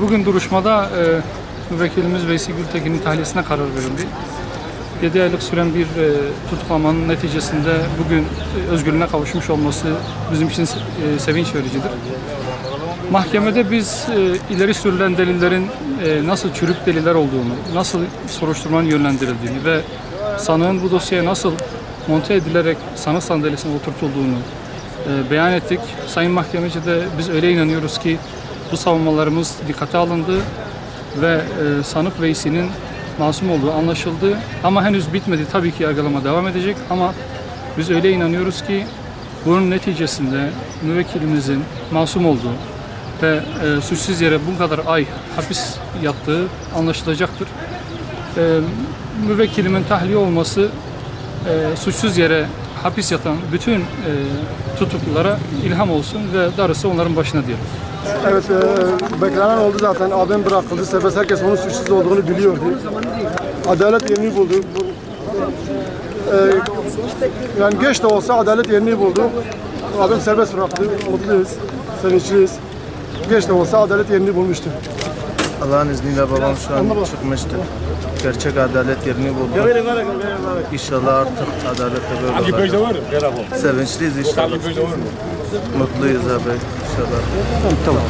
Bugün duruşmada müvekkilimiz Veysi Gültekin'in tahliyesine karar verildi. 7 aylık süren bir tutuklamanın neticesinde bugün özgürlüğüne kavuşmuş olması bizim için sevinç vericidir. Mahkemede biz ileri sürülen delillerin nasıl çürük deliller olduğunu, nasıl soruşturmanın yönlendirildiğini ve sanığın bu dosyaya nasıl monte edilerek sanık sandalyesine oturtulduğunu beyan ettik. Sayın Mahkemeci de biz öyle inanıyoruz ki bu savunmalarımız dikkate alındı ve sanık Veysi'nin masum olduğu anlaşıldı. Ama henüz bitmedi. Tabii ki yargılama devam edecek ama biz öyle inanıyoruz ki bunun neticesinde müvekkilimizin masum olduğu ve suçsuz yere bu kadar ay hapis yattığı anlaşılacaktır. Müvekkilimin tahliye olması suçsuz yere hapis yatan bütün tutuklulara ilham olsun ve darısı onların başına diyelim. Evet, beklenen oldu zaten. Abim bırakıldı. Serbest, herkes onun suçsuz olduğunu biliyordu. Adalet yerini buldu. Yani geç de olsa adalet yerini buldu. Abim serbest bıraktı. Mutluyuz, sevinçliyiz. Geç de olsa adalet yerini bulmuştu. Allah'ın izniyle babam şu an çıkmıştır. Gerçek adalet yerini buldu. İnşallah artık adalette böyle olacak. Sevinçliyiz inşallah. Mutluyuz abi inşallah. Tamam.